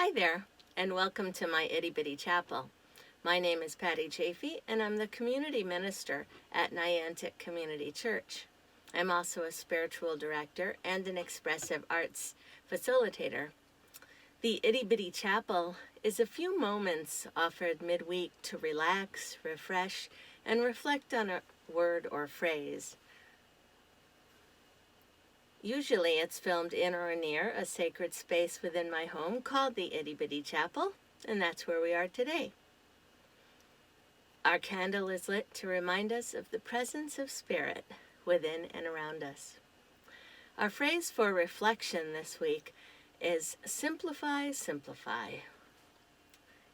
Hi there, and welcome to my Itty Bitty Chapel. My name is Patty Chaffee, and I'm the community minister at Niantic Community Church. I'm also a spiritual director and an expressive arts facilitator. The Itty Bitty Chapel is a few moments offered midweek to relax, refresh, and reflect on a word or phrase. Usually it's filmed in or near a sacred space within my home called the Itty Bitty Chapel, and that's where we are today. Our candle is lit to remind us of the presence of Spirit within and around us. Our phrase for reflection this week is simplify, simplify.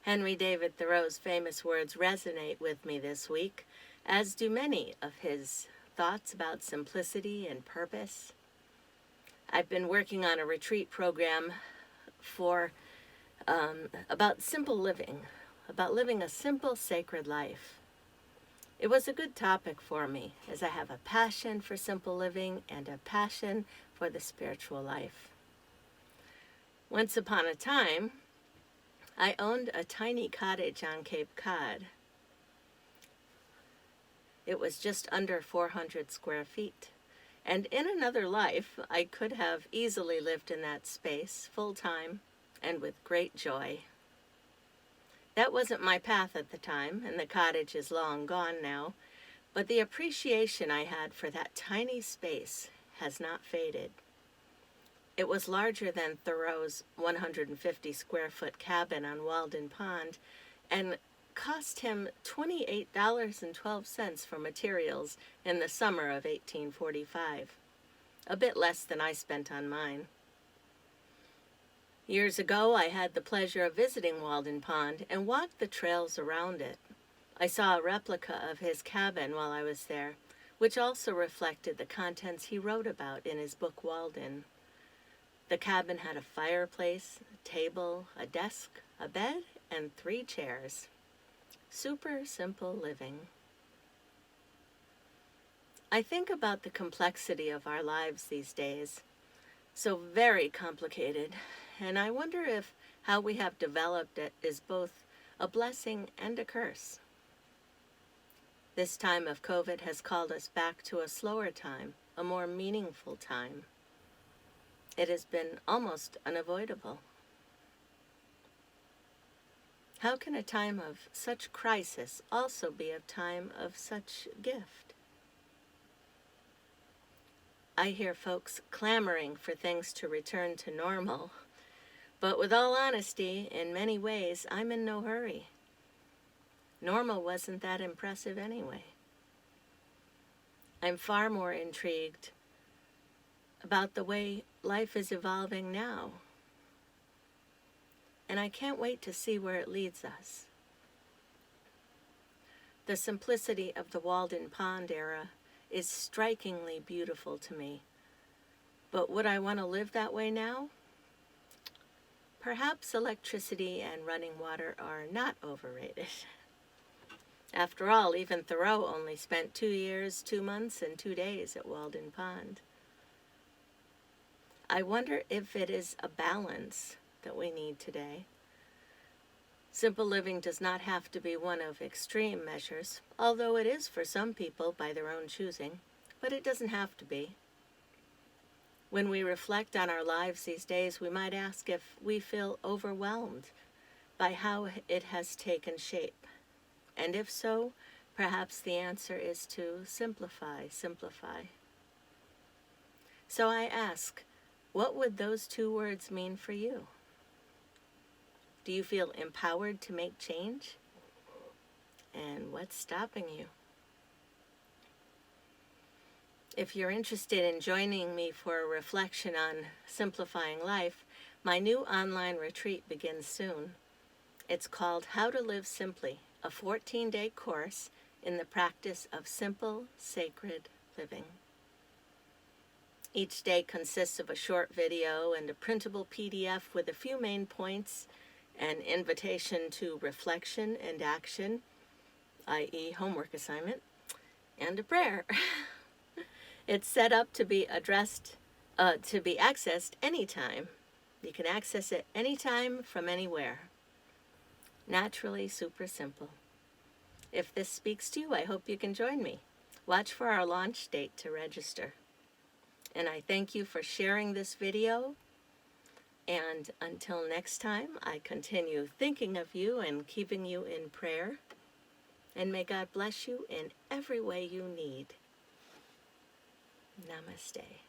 Henry David Thoreau's famous words resonate with me this week, as do many of his thoughts about simplicity and purpose. I've been working on a retreat program for about simple living, about living a simple, sacred life. It was a good topic for me, as I have a passion for simple living and a passion for the spiritual life. Once upon a time, I owned a tiny cottage on Cape Cod. It was just under 400 square feet. And in another life, I could have easily lived in that space full-time and with great joy. That wasn't my path at the time, and the cottage is long gone now, but the appreciation I had for that tiny space has not faded. It was larger than Thoreau's 150 square foot cabin on Walden Pond, and cost him $28.12 for materials in the summer of 1845, a bit less than I spent on mine. Years ago, I had the pleasure of visiting Walden Pond and walked the trails around it. I saw a replica of his cabin while I was there, which also reflected the contents he wrote about in his book Walden. The cabin had a fireplace, a table, a desk, a bed, and 3 chairs. Super simple living. I think about the complexity of our lives these days, so very complicated, and I wonder if how we have developed it is both a blessing and a curse. This time of COVID has called us back to a slower time, a more meaningful time. It has been almost unavoidable. How can a time of such crisis also be a time of such gift? I hear folks clamoring for things to return to normal, but with all honesty, in many ways, I'm in no hurry. Normal wasn't that impressive anyway. I'm far more intrigued about the way life is evolving now. And I can't wait to see where it leads us. The simplicity of the Walden Pond era is strikingly beautiful to me. But would I want to live that way now? Perhaps electricity and running water are not overrated. After all, even Thoreau only spent 2 years, 2 months, and 2 days at Walden Pond. I wonder if it is a balance that we need today. Simple living does not have to be one of extreme measures, although it is for some people by their own choosing, but it doesn't have to be. When we reflect on our lives these days, we might ask if we feel overwhelmed by how it has taken shape. And if so, perhaps the answer is to simplify, simplify. So I ask, what would those 2 words mean for you? Do you feel empowered to make change? And what's stopping you? If you're interested in joining me for a reflection on simplifying life, my new online retreat begins soon. It's called How to Live Simply, a 14-day course in the practice of simple, sacred living. Each day consists of a short video and a printable PDF with a few main points, an invitation to reflection and action, i.e. homework assignment, and a prayer. It's set up to be accessed anytime. You can access it anytime from anywhere. Naturally super simple. If this speaks to you, I hope you can join me. Watch for our launch date to register. And I thank you for sharing this video. And until next time, I continue thinking of you and keeping you in prayer. And may God bless you in every way you need. Namaste.